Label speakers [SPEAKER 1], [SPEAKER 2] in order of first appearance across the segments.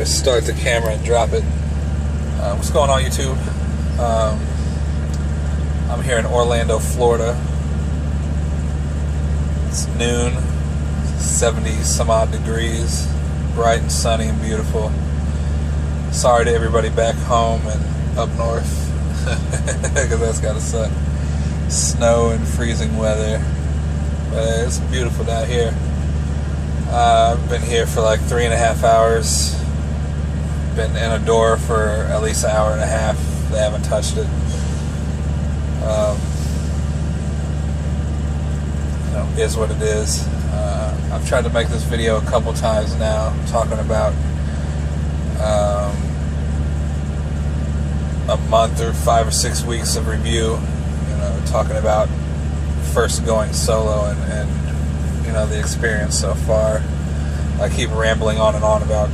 [SPEAKER 1] just start the camera and drop it. What's going on, YouTube? I'm here in Orlando, Florida. It's noon, 70 some odd degrees, bright and sunny and beautiful. Sorry to everybody back home and up north, because that's gotta suck. Snow and freezing weather, but it's beautiful down here. I've been here for like 3.5 hours. Been in a door for at least an hour and a half. They haven't touched it. Is what it is. I've tried to make this video a couple times now, talking about a month or 5 or 6 weeks of review. Talking about first going solo and the experience so far. I keep rambling on and on about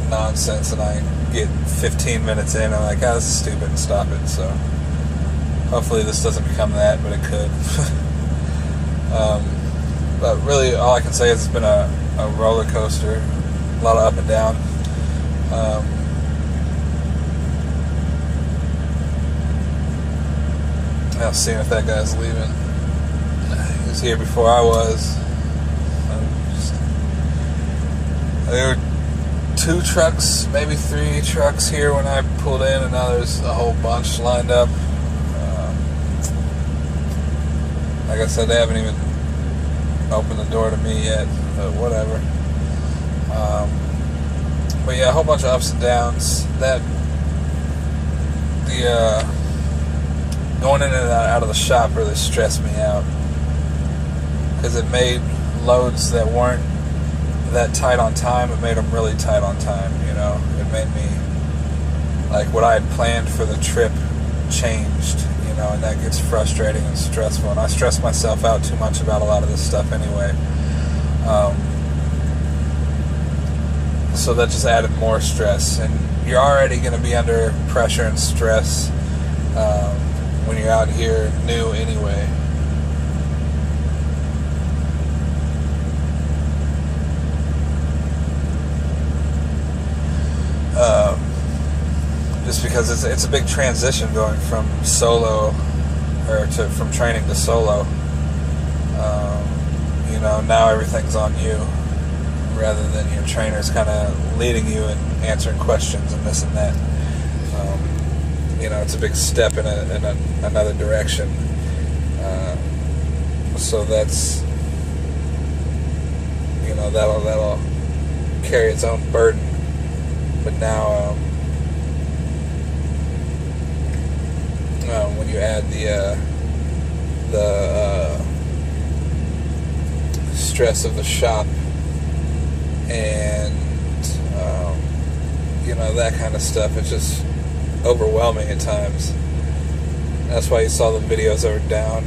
[SPEAKER 1] nonsense, and I get 15 minutes in, and I'm like, this is stupid, and stop it. So hopefully this doesn't become that, but it could. But really, all I can say is it's been a roller coaster, a lot of up and down. Now seeing if that guy's leaving. He was here before I was. There were 2 trucks, maybe 3 trucks here when I pulled in, and now there's a whole bunch lined up. Like I said, they haven't even opened the door to me yet, but whatever. But yeah, a whole bunch of ups and downs. Going in and out of the shop really stressed me out, because it made loads that weren't that tight on time, it made them really tight on time. It made me, like, what I had planned for the trip changed, and that gets frustrating and stressful, and I stress myself out too much about a lot of this stuff anyway. So that just added more stress, and you're already going to be under pressure and stress when you're out here new anyway. Just because it's a big transition going from solo, from training to solo. Now everything's on you, rather than your trainers kind of leading you and answering questions and this and that. It's a big step in another direction. So that's, that'll carry its own burden. But now, when you add the stress of the shop and that kind of stuff, it's just overwhelming at times. That's why you saw the videos are down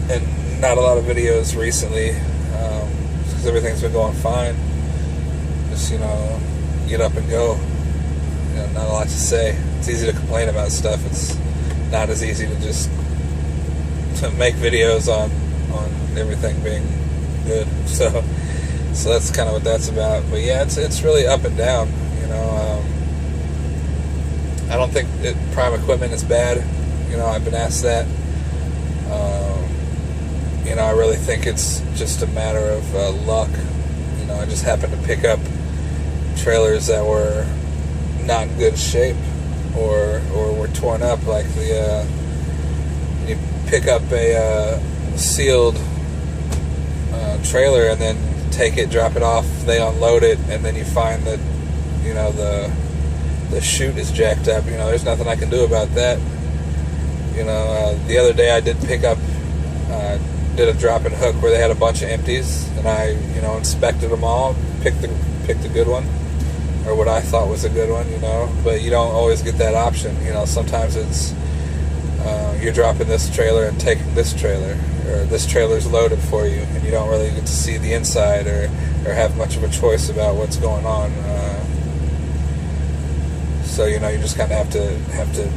[SPEAKER 1] and not a lot of videos recently, because everything's been going fine. Just get up and go. Not a lot to say. It's easy to complain about stuff. It's not as easy to just make videos on everything being good. So that's kind of what that's about. But yeah, it's really up and down. I don't think prime equipment is bad. I've been asked that. I really think it's just a matter of luck. I just happened to pick up trailers that were not in good shape, or were torn up. Like you pick up a sealed trailer and then take it, drop it off, they unload it, and then you find that the chute is jacked up. There's nothing I can do about that. The other day I did pick up, did a drop and hook where they had a bunch of empties, and I inspected them all, picked a good one, or what I thought was a good one. But you don't always get that option. Sometimes it's you're dropping this trailer and taking this trailer, or this trailer's loaded for you, and you don't really get to see the inside or have much of a choice about what's going on. So you just kind of have to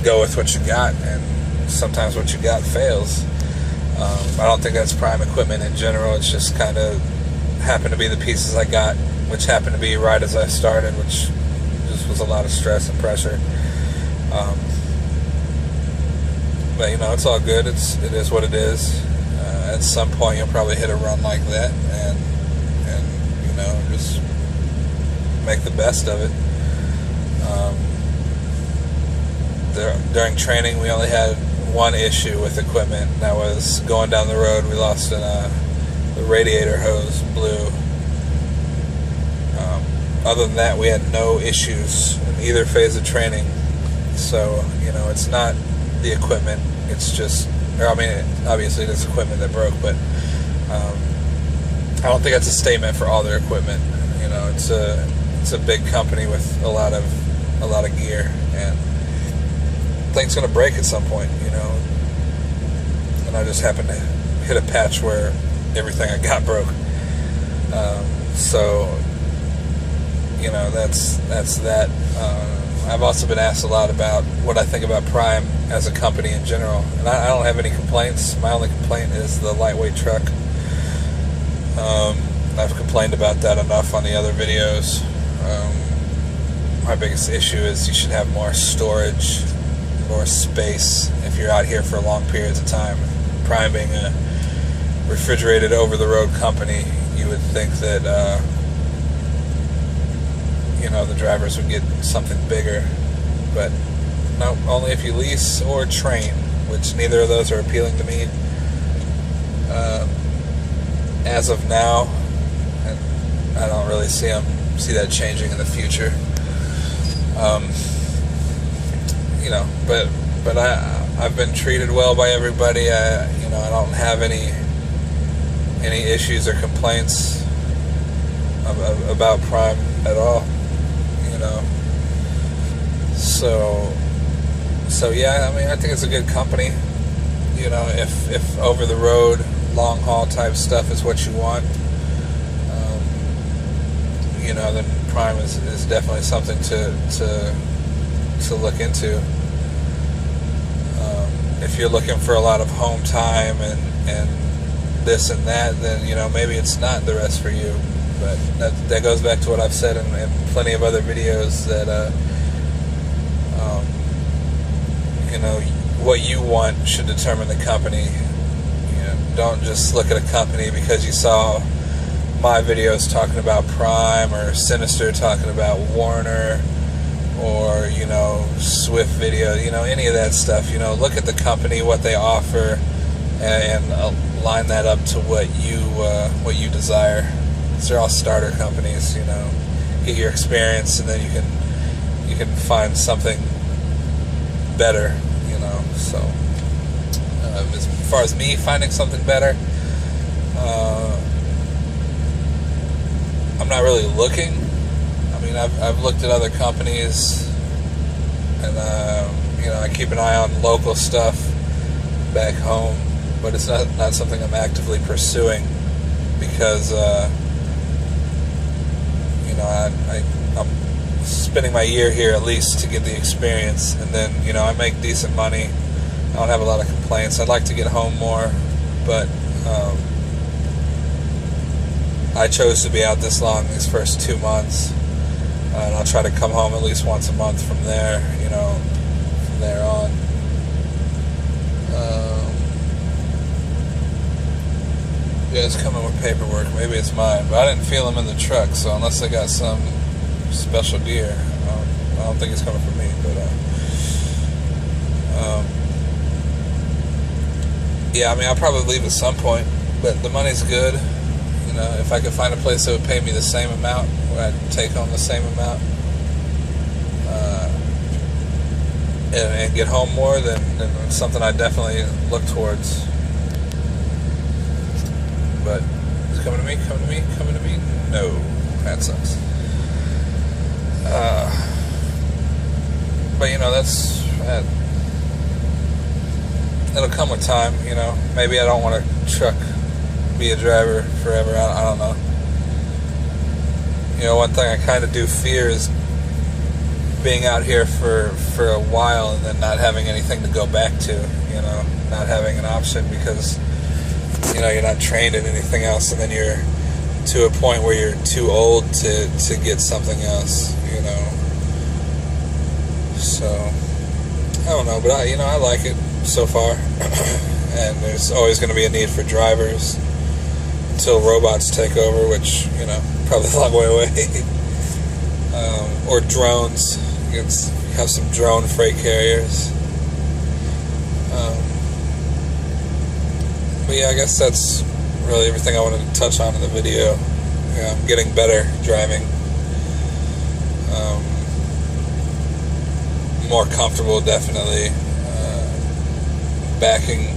[SPEAKER 1] go with what you got, and sometimes what you got fails. I don't think that's prime equipment in general. It's just kind of happened to be the pieces I got which happened to be right as I started, which just was a lot of stress and pressure. But you know, it's all good. It is what it is. At some point, you'll probably hit a run like that, and you know, just make the best of it. During training, we only had one issue with equipment. That was going down the road. We lost the radiator hose blew. Other than that, we had no issues in either phase of training. So, you know, it's not the equipment. It's just, obviously there's equipment that broke, but I don't think that's a statement for all their equipment. You know, it's a big company with a lot of gear, and things gonna break at some point, you know. And I just happened to hit a patch where everything I got broke. So, you know, that's that. I've also been asked a lot about what I think about Prime as a company in general, and I don't have any complaints. My only complaint is the lightweight truck. I've complained about that enough on the other videos. My biggest issue is you should have more storage, more space if you're out here for long periods of time. Prime being a refrigerated over-the-road company, you would think that you know, the drivers would get something bigger, but no, only if you lease or train, which neither of those are appealing to me as of now, and I don't really see that changing in the future. You know, but I've been treated well by everybody. You know, I don't have any issues or complaints about Prime at all. You know, so yeah, I mean, I think it's a good company. You know, if over the road, long haul type stuff is what you want, you know, then Prime is definitely something to look into. If you're looking for a lot of home time and this and that, then, you know, maybe it's not the rest for you. But that goes back to what I've said in plenty of other videos, that you know, what you want should determine the company. You know, don't just look at a company because you saw my videos talking about Prime, or Sinister talking about Warner, or, you know, Swift Video, you know, any of that stuff. You know, look at the company, what they offer, and line that up to what you desire. They're all starter companies. You know, get your experience, and then you can find something better. You know, so as far as me finding something better, I'm not really looking. I mean, I've looked at other companies, and you know, I keep an eye on local stuff back home, but it's not something I'm actively pursuing, because you know, I'm spending my year here at least to get the experience, and then, you know, I make decent money. I don't have a lot of complaints. I'd like to get home more, but I chose to be out this long these first 2 months, and I'll try to come home at least once a month from there, you know, from there on. Yeah, it's coming with paperwork. Maybe it's mine, but I didn't feel them in the truck, so unless they got some special gear, I don't think it's coming from me. But yeah, I mean, I'll probably leave at some point, but the money's good. You know, if I could find a place that would pay me the same amount, where I'd take home the same amount, and get home more, then it's something I definitely look towards. But it's coming to me. No, that sucks. But you know, it'll come with time. You know, maybe I don't want to be a driver forever. I don't know. You know, one thing I kind of do fear is being out here for a while and then not having anything to go back to. You know, not having an option because, you know, you're not trained in anything else, and then you're to a point where you're too old to get something else, you know. So I don't know, but I like it so far. And there's always going to be a need for drivers until robots take over, which, probably a long way away. Or drones. You can have some drone freight carriers. But yeah, I guess that's really everything I wanted to touch on in the video. I'm getting better driving. More comfortable, definitely. Backing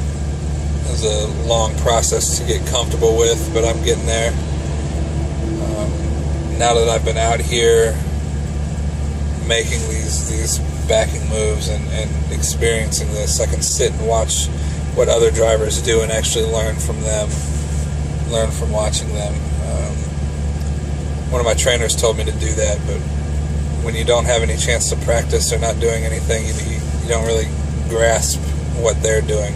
[SPEAKER 1] is a long process to get comfortable with, but I'm getting there. Now that I've been out here making these backing moves and experiencing this, I can sit and watch what other drivers do and actually learn from them, learn from watching them. One of my trainers told me to do that, but when you don't have any chance to practice or not doing anything, you don't really grasp what they're doing.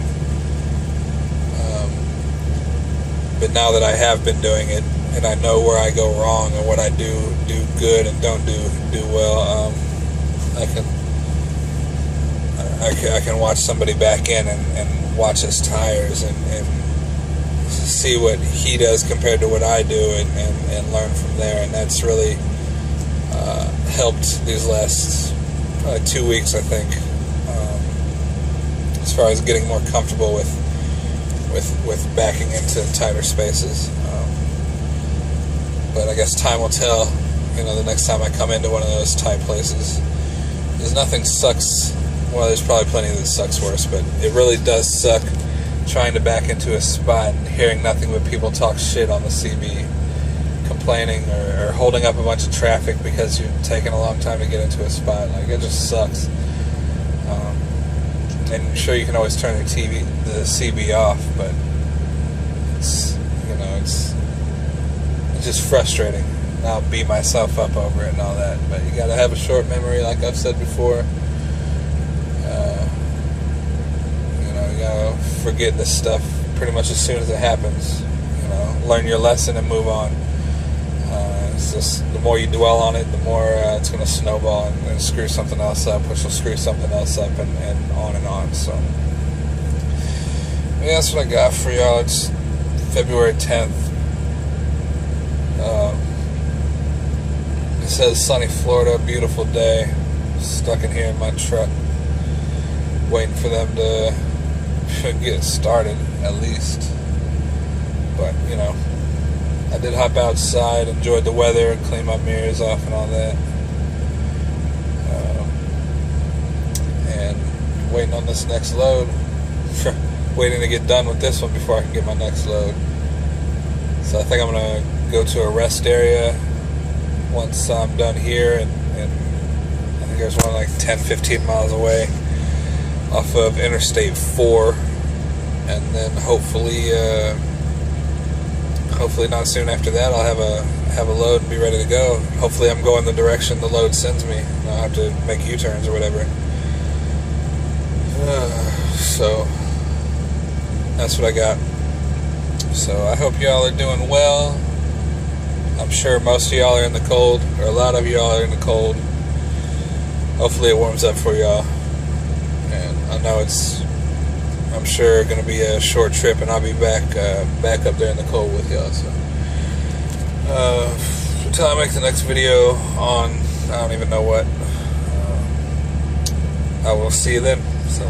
[SPEAKER 1] But now that I have been doing it, and I know where I go wrong and what I do good and don't do well, I can watch somebody back in and watch his tires and see what he does compared to what I do and learn from there. And that's really helped these last probably 2 weeks, I think, as far as getting more comfortable with backing into tighter spaces. But I guess time will tell, the next time I come into one of those tight places. Because nothing sucks, well, there's probably plenty that sucks worse, but it really does suck trying to back into a spot and hearing nothing but people talk shit on the CB, complaining or holding up a bunch of traffic because you've taken a long time to get into a spot. Like, it just sucks. And sure, you can always turn the CB off, but it's just frustrating. And I'll beat myself up over it and all that. But you gotta have a short memory, like I've said before. You gotta forget this stuff pretty much as soon as it happens. Learn your lesson and move on. It's just, the more you dwell on it, the more it's going to snowball and screw something else up, which will screw something else up, and on and on. So, yeah, that's what I got for y'all. It's February 10th. It says sunny Florida, beautiful day. Stuck in here in my truck, waiting for them to get started, at least. But, I did hop outside, enjoyed the weather, and clean my mirrors off and all that. And waiting on this next load. Waiting to get done with this one before I can get my next load. So I think I'm going to go to a rest area once I'm done here. And I think there's one like 10-15 miles away off of Interstate 4. And then hopefully not soon after that, I'll have a load and be ready to go. Hopefully I'm going the direction the load sends me. I don't have to make U-turns or whatever. So that's what I got. So I hope y'all are doing well. I'm sure most of y'all are in the cold, or a lot of y'all are in the cold. Hopefully it warms up for y'all. And I know I'm sure going to be a short trip, and I'll be back up there in the cold with y'all. So until I make the next video on, I don't even know what, I will see you then. So